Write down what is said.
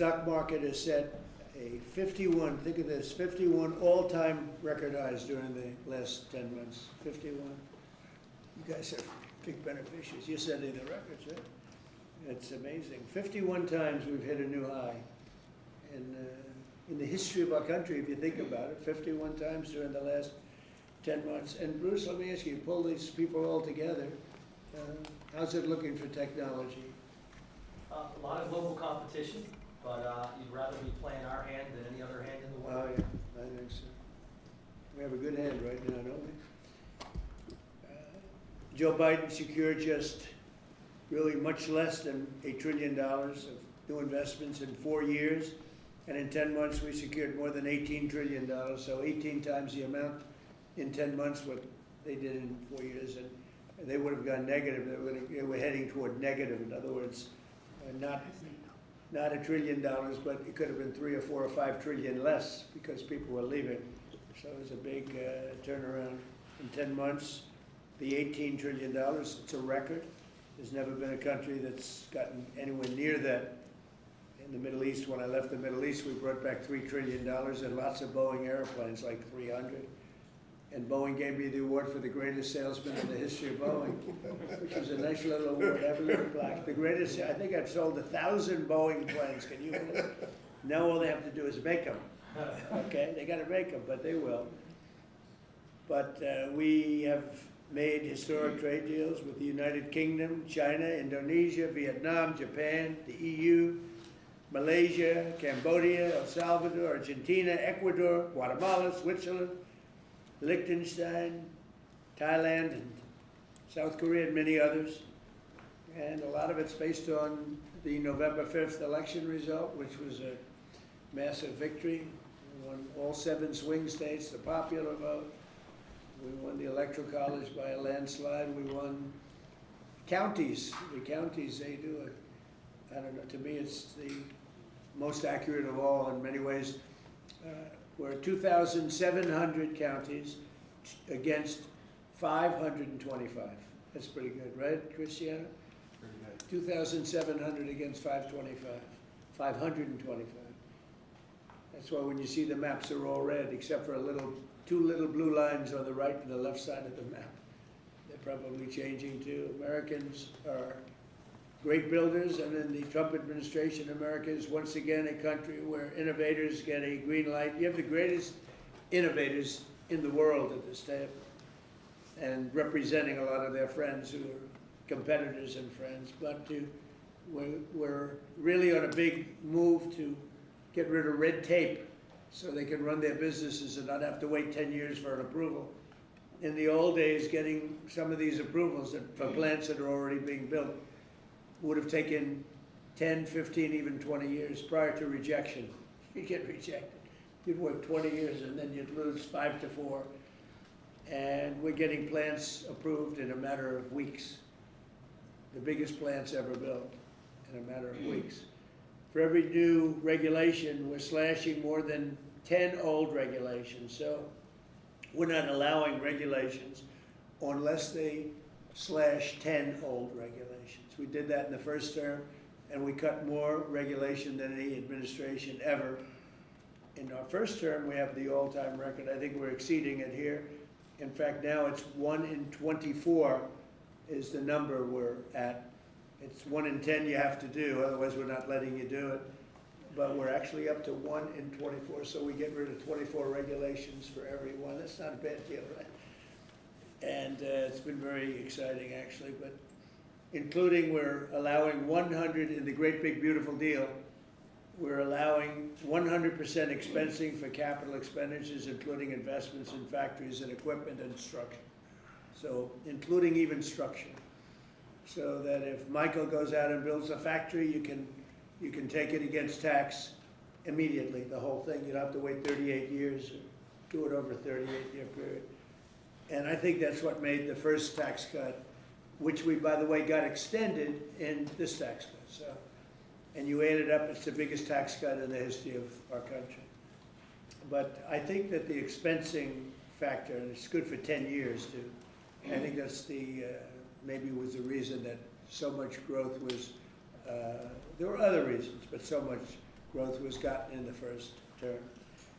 stock market has set a 51, think of this, 51 all-time record highs during the last 10 months. 51. You guys are big beneficiaries. You're setting the records, right? It's amazing. 51 times we've hit a new high. And in the history of our country, if you think about it, 51 times during the last 10 months. And Bruce, let me ask you, pull these people all together. How's it looking for technology? A lot of global competition, but you'd rather be playing our hand than any other hand in the world. Oh, yeah, I think so. We have a good hand right now, don't we? Joe Biden secured just really much less than $8 trillion of new investments in 4 years. And in 10 months, we secured more than $18 trillion. So 18 times the amount in 10 months what they did in 4 years. And they would have gone negative. They were heading toward negative. In other words, not $1 trillion, but it could have been 3 or 4 or 5 trillion less because people were leaving. So it was a big turnaround in 10 months. The $18 trillion, it's a record. There's never been a country that's gotten anywhere near that. In the Middle East, when I left the Middle East, we brought back $3 trillion and lots of Boeing airplanes, like 300. And Boeing gave me the award for the greatest salesman in the history of Boeing, which was a nice little award. I have a little plaque. The greatest, I think I've sold 1,000 Boeing planes. Can you believe it? Now all they have to do is make them. Okay, they got to make them, but they will. But we have made historic trade deals with the United Kingdom, China, Indonesia, Vietnam, Japan, the EU, Malaysia, Cambodia, El Salvador, Argentina, Ecuador, Guatemala, Switzerland, Liechtenstein, Thailand, and South Korea, and many others. And a lot of it's based on the November 5th election result, which was a massive victory. We won all 7 swing states, the popular vote. We won the Electoral College by a landslide. We won counties. The counties, they do it. I don't know, to me it's the most accurate of all in many ways. We're 2,700 counties against 525. That's pretty good, right, Cristiano? Pretty good. 2,700 against 525. 525. That's why when you see the maps, they're all red, except for two little blue lines on the right and the left side of the map. They're probably changing too. Americans are great builders, and in the Trump administration, America is once again a country where innovators get a green light. You have the greatest innovators in the world at this table, and representing a lot of their friends who are competitors and friends. But we're really on a big move to get rid of red tape so they can run their businesses and not have to wait 10 years for an approval. In the old days, getting some of these approvals for plants that are already being built would have taken 10, 15, even 20 years prior to rejection. You'd get rejected. You'd work 20 years and then you'd lose 5 to 4. And we're getting plants approved in a matter of weeks. The biggest plants ever built in a matter of weeks. For every new regulation, we're slashing more than 10 old regulations. So we're not allowing regulations unless they slash 10 old regulations. We did that in the first term, and we cut more regulation than any administration ever. In our first term, we have the all-time record. I think we're exceeding it here. In fact, now it's 1 in 24 is the number we're at. It's 1 in 10 you have to do, otherwise we're not letting you do it. But we're actually up to 1 in 24, so we get rid of 24 regulations for every one. That's not a bad deal, right? And it's been very exciting, actually. But including, we're allowing 100 in the Great Big Beautiful Deal. We're allowing 100% expensing for capital expenditures, including investments in factories and equipment and structure. So, including even structure. So that if Michael goes out and builds a factory, you can take it against tax immediately, the whole thing. You don't have to wait 38 years, do it over a 38-year period. And I think that's what made the first tax cut, which we, by the way, got extended in this tax cut. So, and you add it up, it's the biggest tax cut in the history of our country. But I think that the expensing factor, and it's good for 10 years too, I think that's the, maybe was the reason that so much growth was, there were other reasons, but so much growth was gotten in the first term.